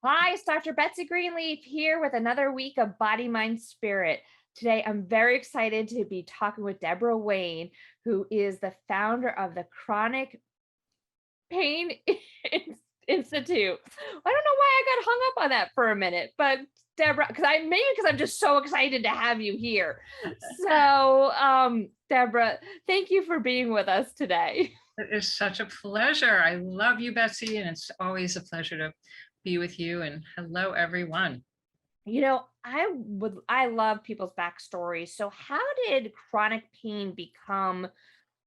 Hi, it's Dr. Betsy Greenleaf here with another week of Body, Mind, Spirit. Today, I'm very excited to be talking with Debra Wayne, who is the founder of the Chronic Pain Institute. I don't know why I got hung up on that for a minute, but Debra, because I'm just so excited to have you here. Debra, thank you for being with us today. It is such a pleasure. I love you, Betsy, and it's always a pleasure to be with you. And hello, everyone. I love people's backstories. So how did chronic pain become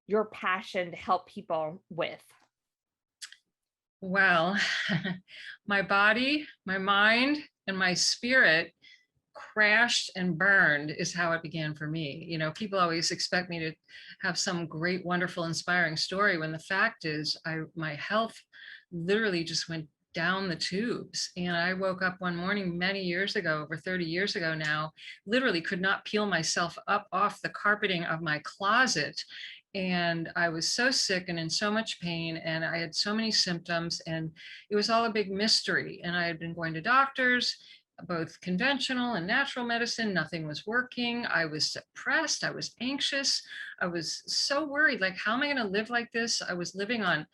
your passion to help people with? Well, my body, my mind, and my spirit crashed and burned is how it began for me. People always expect me to have some great, wonderful, inspiring story when the fact is my health literally just went down the tubes. And I woke up one morning many years ago, over 30 years ago now, literally could not peel myself up off the carpeting of my closet. And I was so sick and in so much pain, and I had so many symptoms, and it was all a big mystery. And I had been going to doctors, both conventional and natural medicine. Nothing was working. I was depressed. I was anxious. I was so worried, like, how am I going to live like this? I was living on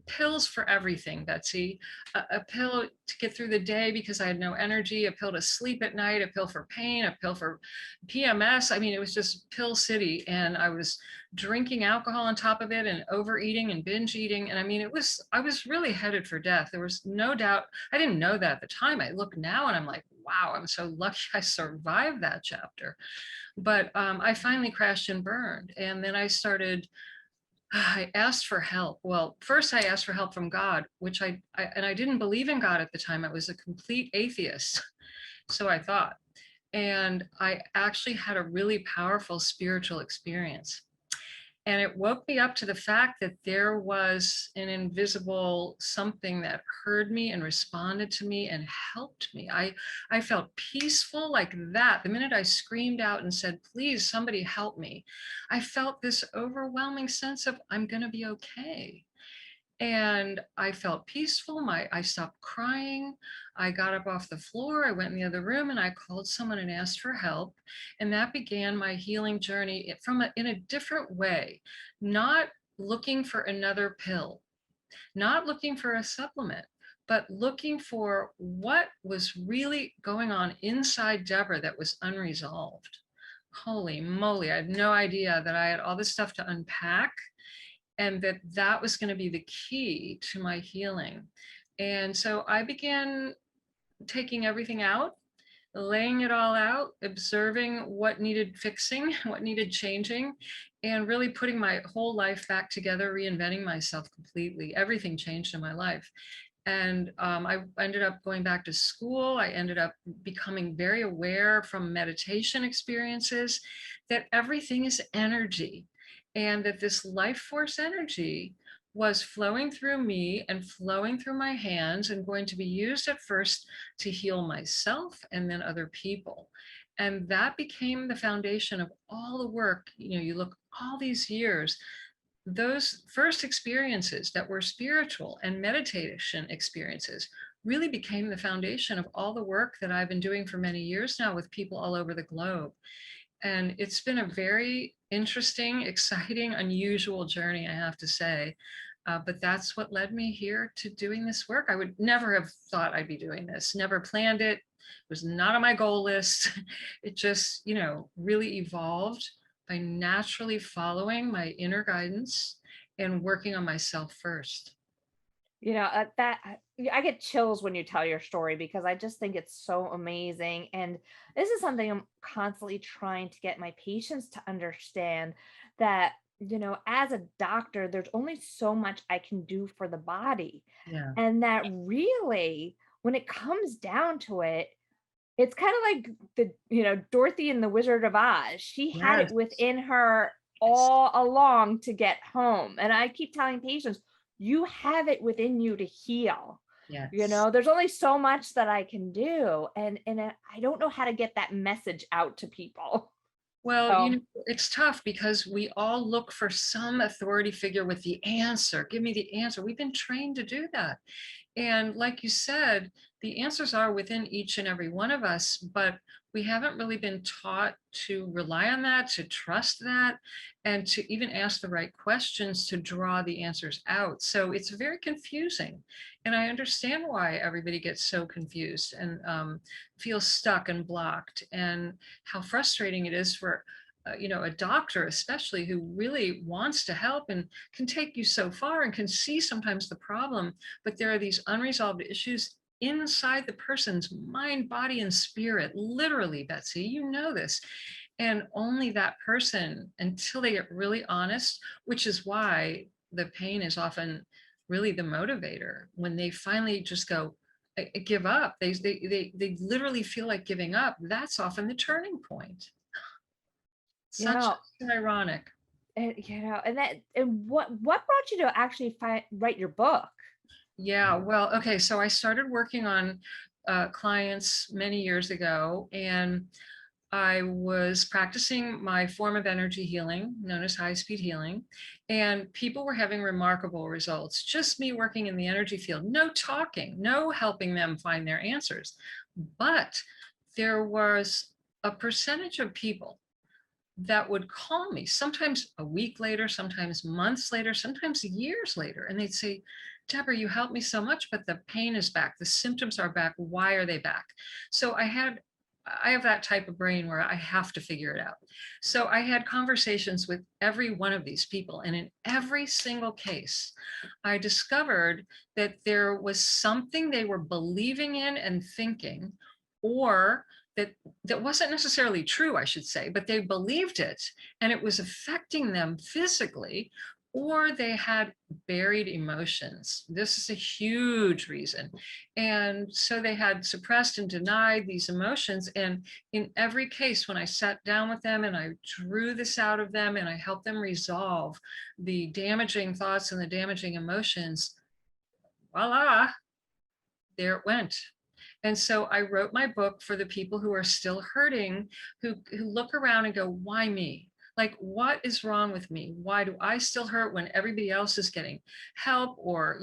pills for everything, Betsy. A pill to get through the day because I had no energy, a pill to sleep at night, a pill for pain, a pill for PMS. I mean, it was just pill city. And I was drinking alcohol on top of it and overeating and binge eating. And I mean, I was really headed for death. There was no doubt. I didn't know that at the time. I look now and I'm like, wow, I'm so lucky I survived that chapter. But I finally crashed and burned. And then I asked for help. Well, first I asked for help from God, which I didn't believe in God at the time. I was a complete atheist. So I thought, and I actually had a really powerful spiritual experience. And it woke me up to the fact that there was an invisible something that heard me and responded to me and helped me. I felt peaceful like that. The minute I screamed out and said, please, somebody help me, I felt this overwhelming sense of I'm going to be okay. And I felt peaceful. I stopped crying. I got up off the floor. I went in the other room and I called someone and asked for help. And that began my healing journey in a different way, not looking for another pill, not looking for a supplement, but looking for what was really going on inside Debra that was unresolved. Holy moly, I had no idea that I had all this stuff to unpack, and that was going to be the key to my healing. And so I began taking everything out, laying it all out, observing what needed fixing, what needed changing, and really putting my whole life back together, reinventing myself completely. Everything changed in my life. And I ended up going back to school. I ended up becoming very aware from meditation experiences that everything is energy, and that this life force energy was flowing through me and flowing through my hands and going to be used at first to heal myself and then other people. And that became the foundation of all the work. You look all these years, those first experiences that were spiritual and meditation experiences really became the foundation of all the work that I've been doing for many years now with people all over the globe. And it's been a very interesting, exciting, unusual journey, I have to say. But that's what led me here to doing this work. I would never have thought I'd be doing this, never planned it. It was not on my goal list. It just, really evolved by naturally following my inner guidance and working on myself first. I get chills when you tell your story because I just think it's so amazing. And this is something I'm constantly trying to get my patients to understand that, as a doctor, there's only so much I can do for the body. Yeah. And that really, when it comes down to it, it's kind of like Dorothy and the Wizard of Oz. She had it Yes. within her Yes. all along to get home. And I keep telling patients, you have it within you to heal. Yes. There's only so much that I can do. And I don't know how to get that message out to people. Well, So it's tough because we all look for some authority figure with the answer. Give me the answer. We've been trained to do that. And like you said, the answers are within each and every one of us, but we haven't really been taught to rely on that, to trust that, and to even ask the right questions to draw the answers out. So it's very confusing. And I understand why everybody gets so confused and feels stuck and blocked, and how frustrating it is for a doctor especially, who really wants to help and can take you so far and can see sometimes the problem, but there are these unresolved issues inside the person's mind, body, and spirit. Literally, Betsy, you know this. And only that person, until they get really honest, which is why the pain is often really the motivator. When they finally just go, I give up, they literally feel like giving up. That's often the turning point. You Such know, ironic. and what brought you to actually write your book? Yeah, well, okay, so I started working on clients many years ago, and I was practicing my form of energy healing, known as high speed healing, and people were having remarkable results. Just me working in the energy field, no talking, no helping them find their answers. But there was a percentage of people that would call me, sometimes a week later, sometimes months later, sometimes years later. And they'd say, Deborah, you helped me so much, but the pain is back. The symptoms are back. Why are they back? So I have that type of brain where I have to figure it out. So I had conversations with every one of these people. And in every single case, I discovered that there was something they were believing in and thinking, or that wasn't necessarily true, I should say, but they believed it and it was affecting them physically, or they had buried emotions. This is a huge reason. And so they had suppressed and denied these emotions. And in every case, when I sat down with them and I drew this out of them and I helped them resolve the damaging thoughts and the damaging emotions, voila, there it went. And so I wrote my book for the people who are still hurting, who look around and go, why me? Like, what is wrong with me? Why do I still hurt when everybody else is getting help? Or,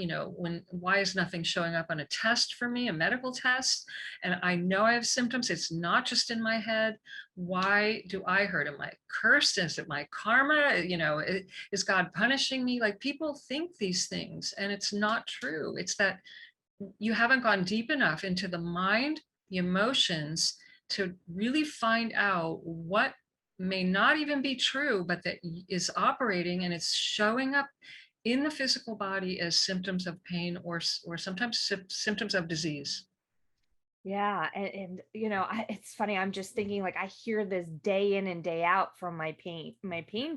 why is nothing showing up on a test for me, a medical test? And I know I have symptoms. It's not just in my head. Why do I hurt? Am I cursed? Is it my karma? Is God punishing me? Like, people think these things, and it's not true. It's that you haven't gone deep enough into the mind, the emotions, to really find out what may not even be true, but that is operating and it's showing up in the physical body as symptoms of pain, or sometimes symptoms of disease. Yeah, and it's funny. I'm just thinking, like, I hear this day in and day out from my pain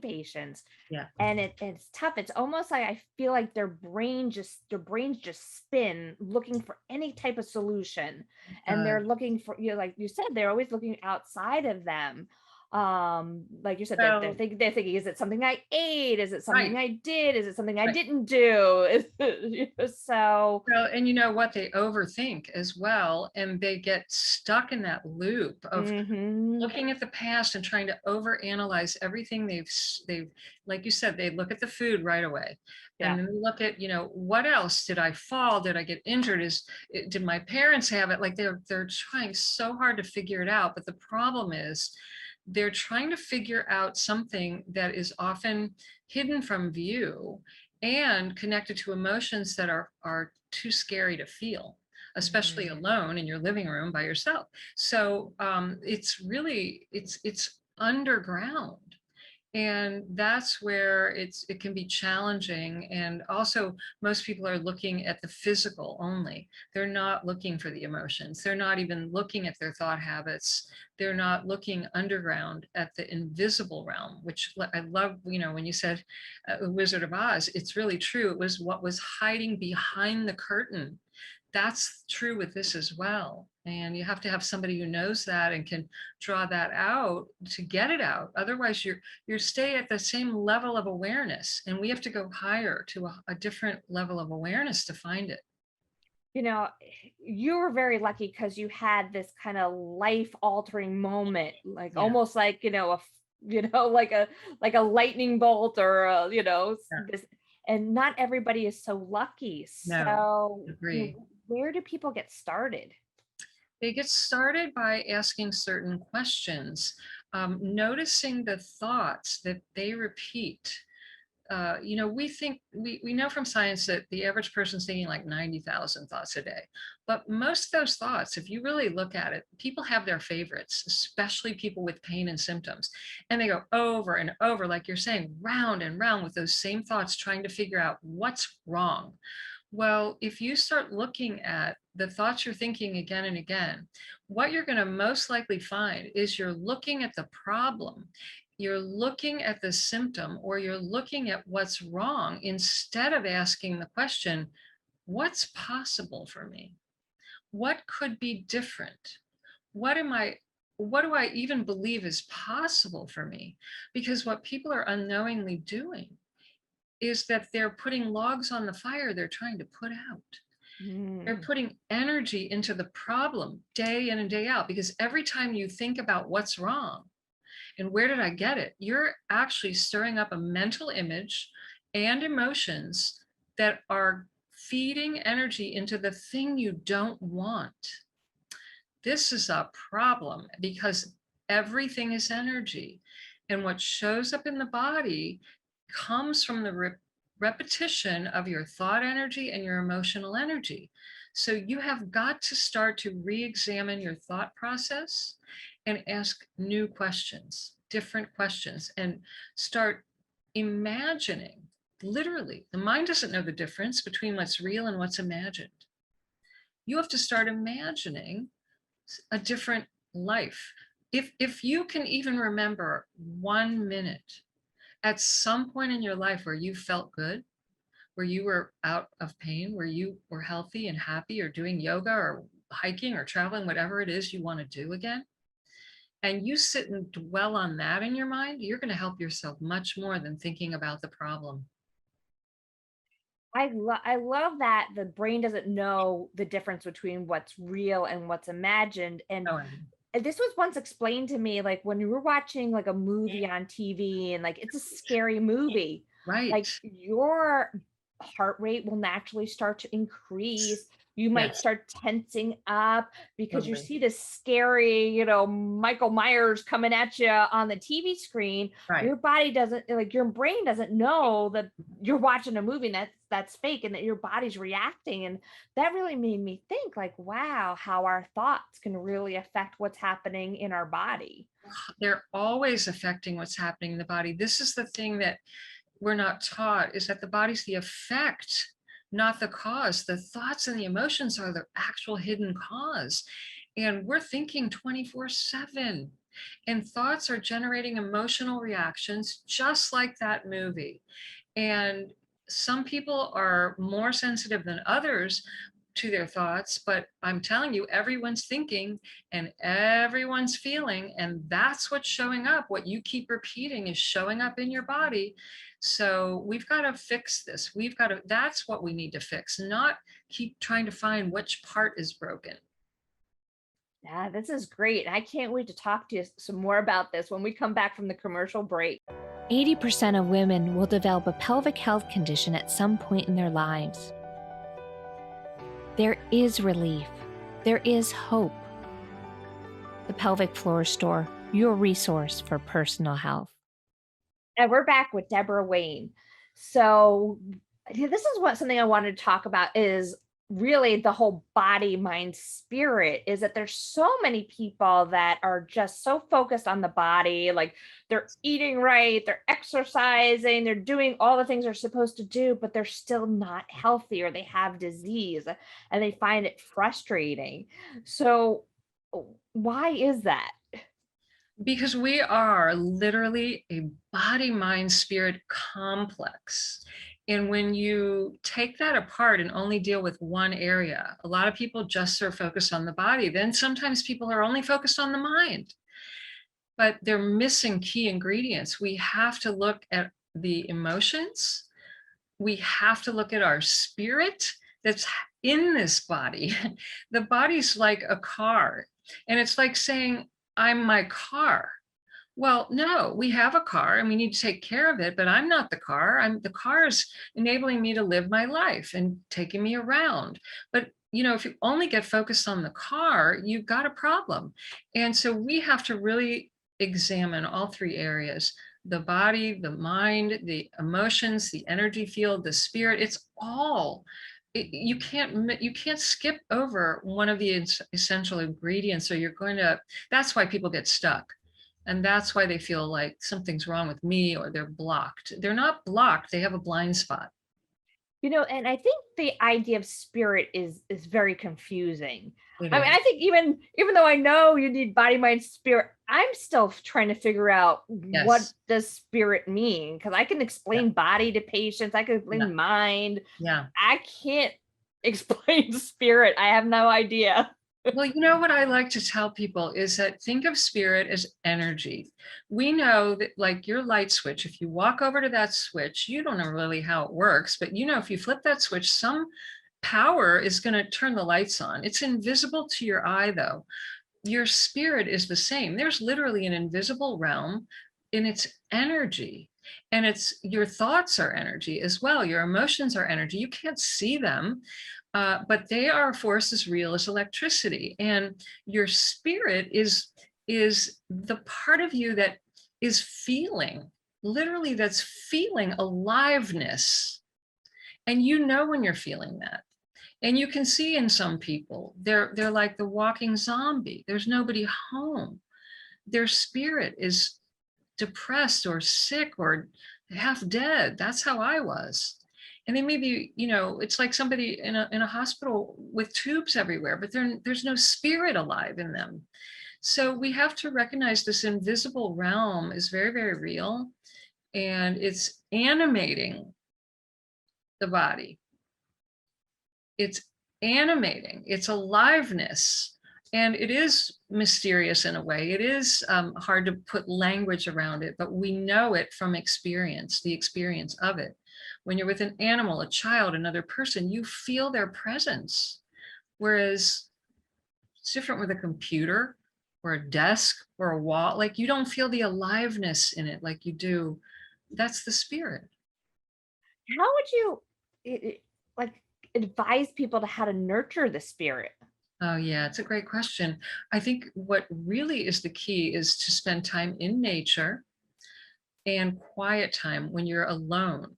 patients, Yeah. and it's tough. It's almost like I feel like their brains just spin looking for any type of solution, and they're looking for, like you said, they're always looking outside of them. Like you said, they're Well, thinking, is it something I ate? Is it something right, I did? Is it something I right. didn't do? So. Well, and you know what? They overthink as well, and they get stuck in that loop of Hmm. looking at the past and trying to overanalyze everything they've, like you said, they look at the food right away. Yeah. And then they look at, what else? Did I fall? Did I get injured? Did my parents have it? Like they're trying so hard to figure it out. But the problem is they're trying to figure out something that is often hidden from view and connected to emotions that are too scary to feel, especially Mhm. alone in your living room by yourself. So it's underground, and that's where it can be challenging. And also, most people are looking at the physical only. They're not looking for the emotions. They're not even looking at their thought habits. They're not looking underground at the invisible realm, which I love. When you said Wizard of Oz, it's really true. It was what was hiding behind the curtain. That's true with this as well. And you have to have somebody who knows that and can draw that out to get it out. Otherwise, you stay at the same level of awareness, and we have to go higher to a different level of awareness to find it. you know, you were very lucky because you had this kind of life altering moment, like Yeah, almost like, like a lightning bolt, or yeah. this. and not everybody is so lucky. No, So, agree. where do people get started? They get started by asking certain questions, noticing the thoughts that they repeat. We think we know from science that the average person's thinking like 90,000 thoughts a day. But most of those thoughts, if you really look at it, people have their favorites, especially people with pain and symptoms. And they go over and over, like you're saying, round and round with those same thoughts, trying to figure out what's wrong. Well, if you start looking at the thoughts you're thinking again and again, what you're going to most likely find is you're looking at the problem, you're looking at the symptom, or you're looking at what's wrong instead of asking the question, what's possible for me? What could be different? What am I? What do I even believe is possible for me? Because what people are unknowingly doing is that they're putting logs on the fire they're trying to put out. They're Mm. putting energy into the problem day in and day out, because every time you think about what's wrong and where did I get it, you're actually stirring up a mental image and emotions that are feeding energy into the thing you don't want. This is a problem because everything is energy. And what shows up in the body comes from the repetition of your thought energy and your emotional energy. So you have got to start to re-examine your thought process and ask new questions, different questions, and start imagining. Literally, the mind doesn't know the difference between what's real and what's imagined. You have to start imagining a different life. If you can even remember 1 minute at some point in your life where you felt good, where you were out of pain, where you were healthy and happy, or doing yoga or hiking or traveling, whatever it is you want to do again, and you sit and dwell on that in your mind, you're going to help yourself much more than thinking about the problem. I love that the brain doesn't know the difference between what's real and what's imagined. Oh, And this was once explained to me, like when you were watching like a movie on TV and like it's a scary movie, right. like your heart rate will naturally start to increase. You might Yes, start tensing up because you totally. see this scary, Michael Myers coming at you on the TV screen. Right. Your body doesn't, like, your brain doesn't know that you're watching a movie that's fake and that your body's reacting. And that really made me think, like, wow, how our thoughts can really affect what's happening in our body. They're always affecting what's happening in the body. This is the thing that we're not taught, is that the body's the effect, not the cause. The thoughts and the emotions are the actual hidden cause. And we're thinking 24/7. And thoughts are generating emotional reactions just like that movie. And some people are more sensitive than others to their thoughts, but I'm telling you, everyone's thinking and everyone's feeling, and that's what's showing up. What you keep repeating is showing up in your body. So we've got to fix this. That's what we need to fix, not keep trying to find which part is broken. Yeah, this is great. I can't wait to talk to you some more about this when we come back from the commercial break. 80% of women will develop a pelvic health condition at some point in their lives. There is relief. There is hope. The Pelvic Floor Store, your resource for personal health. And we're back with Debra Wayne. So, yeah, this is something I wanted to talk about is really the whole body, mind, spirit. Is that there's so many people that are just so focused on the body, like they're eating right, they're exercising, they're doing all the things they're supposed to do, but they're still not healthy or they have disease and they find it frustrating. So, why is that? Because we are literally a body, mind, spirit complex. And when you take that apart and only deal with one area, a lot of people just are focused on the body. Then sometimes people are only focused on the mind, but they're missing key ingredients. We have to look at the emotions. We have to look at our spirit that's in this body. The body's like a car, and it's like saying, I'm my car. Well, no, we have a car and we need to take care of it, but I'm not the car. The car is enabling me to live my life and taking me around. But if you only get focused on the car, you've got a problem. And so we have to really examine all three areas: the body, the mind, the emotions, the energy field, the spirit. It's all you can't skip over one of the essential ingredients, or you're going to that's why people get stuck. And that's why they feel like something's wrong with me, or they're blocked. They're not blocked, they have a blind spot. And I think the idea of spirit is very confusing. It I mean, is. I think even though I know you need body, mind, spirit, I'm still trying to figure out what Yes. does spirit mean, because I can Yeah. explain body to patients, I can Yeah. explain mind. Yeah. I can't explain spirit. I have no idea. Well, you know what I like to tell people is that think of spirit as energy. We know that, like your light switch, if you walk over to that switch, you don't know really how it works, but if you flip that switch, some power is going to turn the lights on. It's invisible to your eye, though. Your spirit is the same. There's literally an invisible realm in its energy. And it's your thoughts are energy as well. Your emotions are energy. You can't see them, but they are a force as real as electricity. And your spirit is the part of you that is feeling, literally, that's feeling aliveness. And when you're feeling that. And you can see in some people, they're like the walking zombie. There's nobody home. Their spirit is depressed or sick or half dead. That's how I was. And they may be, it's like somebody in a hospital with tubes everywhere, but there's no spirit alive in them. So we have to recognize this invisible realm is very, very real, and it's animating the body. It's animating, it's aliveness, and it is mysterious in a way. It is hard to put language around it, but we know it from experience, the experience of it. When you're with an animal, a child, another person, you feel their presence. Whereas it's different with a computer or a desk or a wall. Like, you don't feel the aliveness in it like you do. That's the spirit. How would you like advise people to how to nurture the spirit? Oh, yeah, it's a great question. I think what really is the key is to spend time in nature and quiet time when you're alone,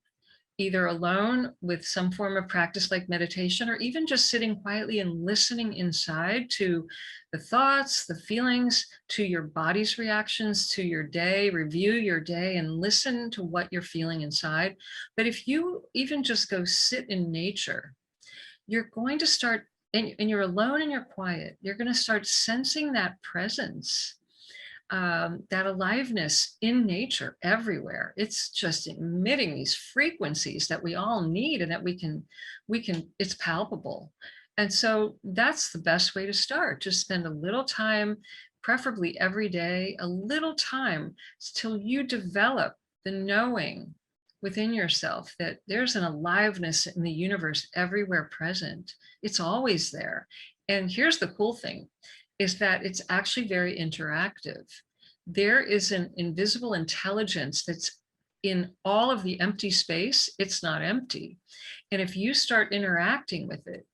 either alone with some form of practice like meditation, or even just sitting quietly and listening inside to the thoughts, the feelings, to your body's reactions to your day. Review your day and listen to what you're feeling inside. But if you even just go sit in nature, you're going to start, and you're alone and you're quiet, you're going to start sensing that presence, that aliveness in nature everywhere. It's just emitting these frequencies that we all need, and that it's palpable. And so that's the best way to start. Just spend a little time, preferably every day, a little time till you develop the knowing within yourself that there's an aliveness in the universe everywhere present. It's always there. And here's the cool thing, is that it's actually very interactive. There is an invisible intelligence that's in all of the empty space. It's not empty. And if you start interacting with it,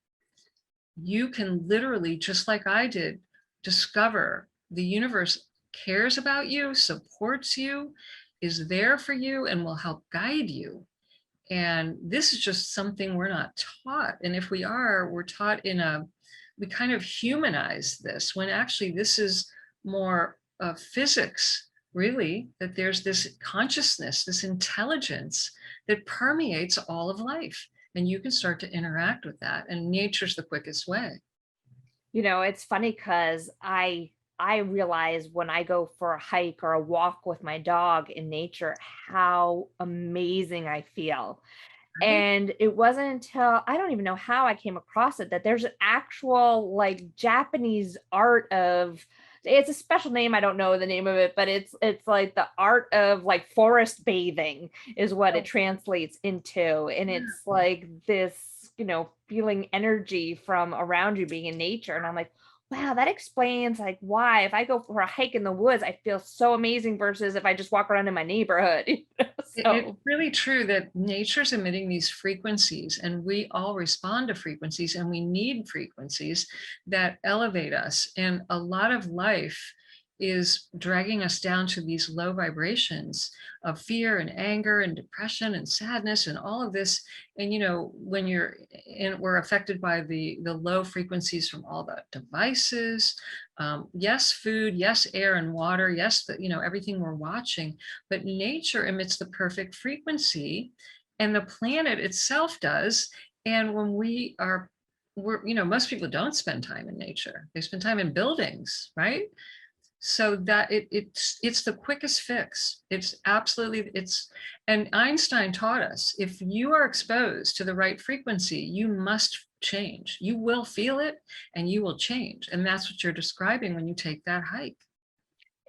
you can literally, just like I did, discover the universe cares about you, supports you, is there for you, and will help guide you. And this is just something we're not taught. And if we are, we're taught we kind of humanize this, when actually this is more physics, really, that there's this consciousness, this intelligence that permeates all of life. And you can start to interact with that. And nature's the quickest way. It's funny because I realize when I go for a hike or a walk with my dog in nature how amazing I feel. Right? And it wasn't until I don't even know how I came across it, that there's an actual like Japanese art of, it's a special name, I don't know the name of it, but it's like the art of like forest bathing is what it Oh, translates into. And it's yeah. like this, feeling energy from around you being in nature. And I'm like, wow, that explains like why if I go for a hike in the woods, I feel so amazing versus if I just walk around in my neighborhood. It's So really true that nature's emitting these frequencies, and we all respond to frequencies, and we need frequencies that elevate us. And a lot of life is dragging us down to these low vibrations of fear and anger and depression and sadness and all of this. And when we're affected by the low frequencies from all the devices. Yes, food, yes, air and water, yes, everything we're watching, but nature emits the perfect frequency, and the planet itself does. And when most people don't spend time in nature, they spend time in buildings, right? So that it's the quickest fix. It's absolutely, and Einstein taught us, if you are exposed to the right frequency, you must change. You will feel it and you will change. And that's what you're describing when you take that hike.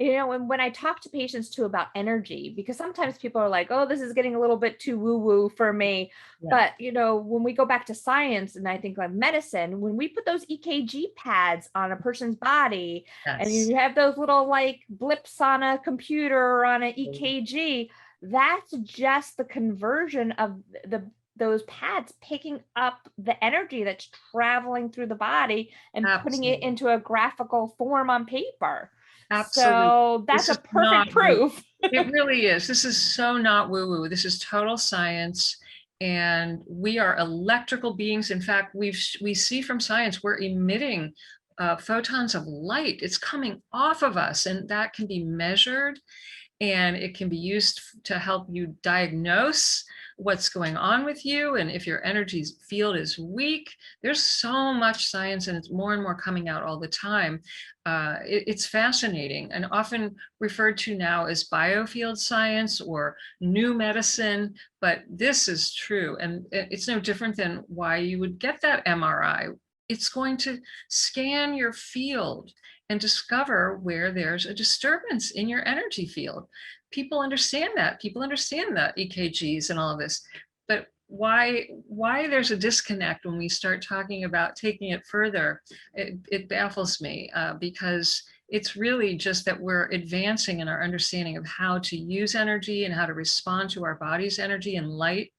and when I talk to patients too about energy, because sometimes people are like, oh, this is getting a little bit too woo woo for me. Yeah. But, when we go back to science and I think like medicine, when we put those EKG pads on a person's body and Yes. you have those little like blips on a computer or on an EKG, that's just the conversion of those pads picking up the energy that's traveling through the body and putting it Absolutely. into a graphical form on paper. Absolutely. So that's This a is not perfect woo. proof. It really is. This is so not woo-woo. This is total science. And we are electrical beings. In fact, we see from science, we're emitting photons of light. It's coming off of us, and that can be measured, and it can be used to help you diagnose what's going on with you. And if your energy field is weak, there's so much science, and it's more and more coming out all the time. It's fascinating and often referred to now as biofield science or new medicine, but this is true. And it's no different than why you would get that MRI. It's going to scan your field and discover where there's a disturbance in your energy field. People understand that. People understand the EKGs and all of this. But why there's a disconnect when we start talking about taking it further, it baffles me, because it's really just that we're advancing in our understanding of how to use energy and how to respond to our body's energy and light.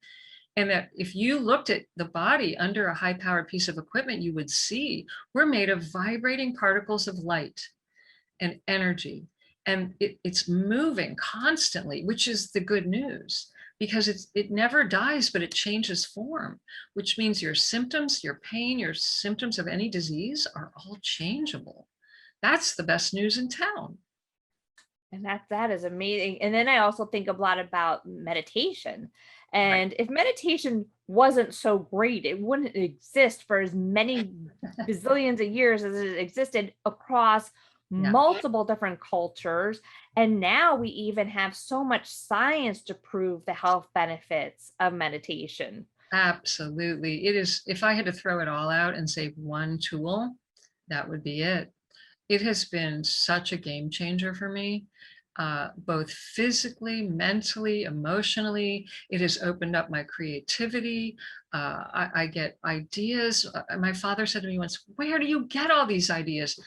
And that if you looked at the body under a high powered piece of equipment, you would see we're made of vibrating particles of light and energy. And it's moving constantly, which is the good news, because it never dies, but it changes form, which means your symptoms, your pain, your symptoms of any disease are all changeable. That's the best news in town. And that is amazing. And then I also think a lot about meditation. Right. And if meditation wasn't so great, it wouldn't exist for as many bazillions of years as it existed across Yeah. multiple different cultures. And now we even have so much science to prove the health benefits of meditation. Absolutely. It is, if I had to throw it all out and say one tool, that would be it. It has been such a game changer for me, both physically, mentally, emotionally. It has opened up my creativity. I get ideas. My father said to me once, "Where do you get all these ideas?"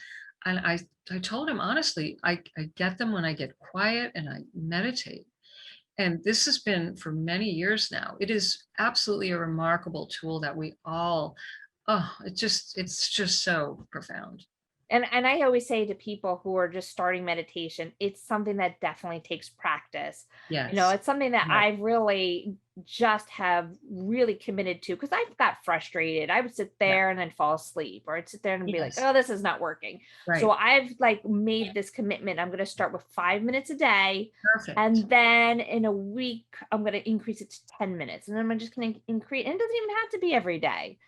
And I told him honestly, I get them when I get quiet and I meditate. And this has been for many years now. It is absolutely a remarkable tool that we all, oh, it's just so profound. And I always say to people who are just starting meditation, it's something that definitely takes practice. Yes. It's something that Right. I really just have really committed to because I've got frustrated. I would sit Yeah. there and then fall asleep, or I'd sit there and be like, Yes. oh, this is not working. So Right. I've like made this commitment. I'm going to start with 5 minutes a day. Perfect. And then in a week, I'm going to increase it to 10 minutes. And then I'm just going to increase, and it doesn't even have to be every day.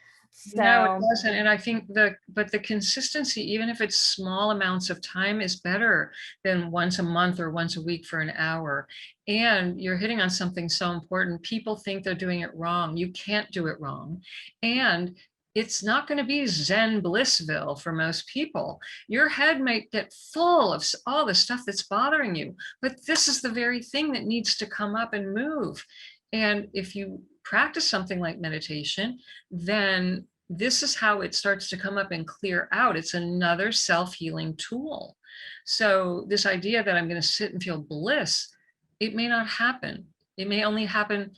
No, it So doesn't. And I think the consistency, even if it's small amounts of time, is better than once a month or once a week for an hour. And you're hitting on something so important. People think they're doing it wrong. You can't do it wrong. And it's not going to be Zen Blissville for most people. Your head might get full of all the stuff that's bothering you, but this is the very thing that needs to come up and move. And if you practice something like meditation, then this is how it starts to come up and clear out. It's another self-healing tool. So this idea that I'm going to sit and feel bliss, it may not happen. It may only happen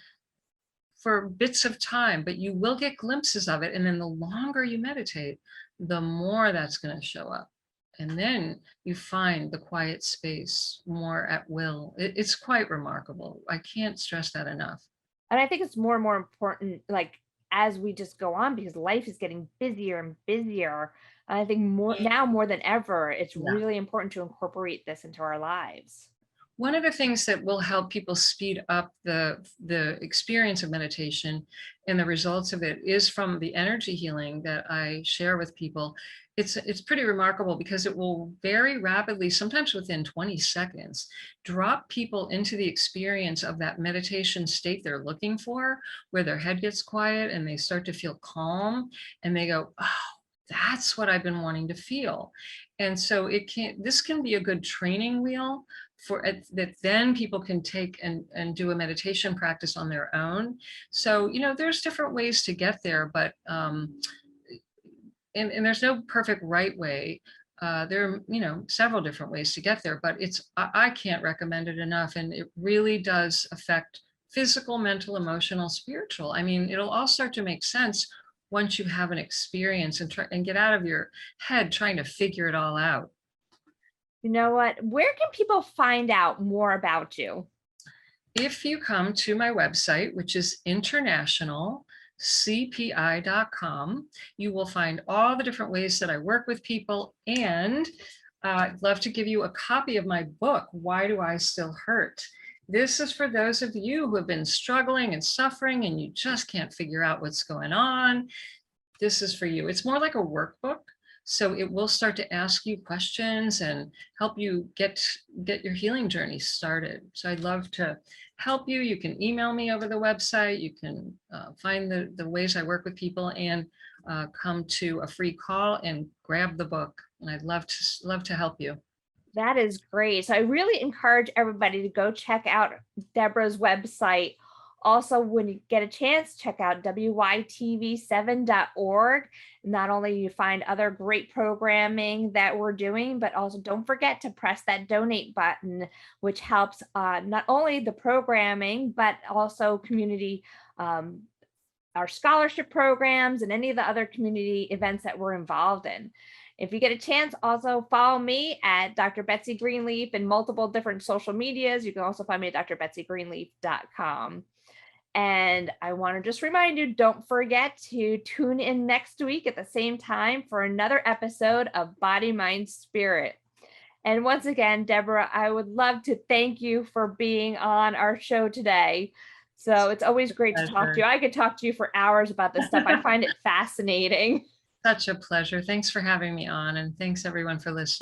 for bits of time, but you will get glimpses of it. And then the longer you meditate, the more that's going to show up. And then you find the quiet space more at will. It's quite remarkable. I can't stress that enough. And I think it's more and more important, like as we just go on, because life is getting busier and busier. And I think more than ever, it's Yeah. really important to incorporate this into our lives. One of the things that will help people speed up the experience of meditation and the results of it is from the energy healing that I share with people. It's pretty remarkable because it will very rapidly, sometimes within 20 seconds, drop people into the experience of that meditation state they're looking for, where their head gets quiet and they start to feel calm and they go, oh, that's what I've been wanting to feel. And so this can be a good training wheel for it, that then people can take and do a meditation practice on their own. So, there's different ways to get there, but and there's no perfect right way. There are, several different ways to get there, but I can't recommend it enough. And it really does affect physical, mental, emotional, spiritual. I mean, it'll all start to make sense once you have an experience and get out of your head trying to figure it all out. You know what? Where can people find out more about you? If you come to my website, which is internationalcpi.com, you will find all the different ways that I work with people. And I'd love to give you a copy of my book, Why Do I Still Hurt? This is for those of you who have been struggling and suffering and you just can't figure out what's going on. This is for you. It's more like a workbook. So it will start to ask you questions and help you get your healing journey started. So I'd love to help you. You can email me over the website. You can find the ways I work with people and come to a free call and grab the book. And I'd love to help you. That is great. So I really encourage everybody to go check out Debra's website. Also, when you get a chance, check out WYTV7.org. Not only you find other great programming that we're doing, but also don't forget to press that donate button, which helps not only the programming, but also community, our scholarship programs and any of the other community events that we're involved in. If you get a chance, also follow me at Dr. Betsy Greenleaf in multiple different social medias. You can also find me at drbetsygreenleaf.com. And I want to just remind you, don't forget to tune in next week at the same time for another episode of Body, Mind, Spirit. And once again, Debra, I would love to thank you for being on our show today. So it's always great to talk to you. I could talk to you for hours about this stuff. I find it fascinating. Such a pleasure. Thanks for having me on, and thanks everyone for listening.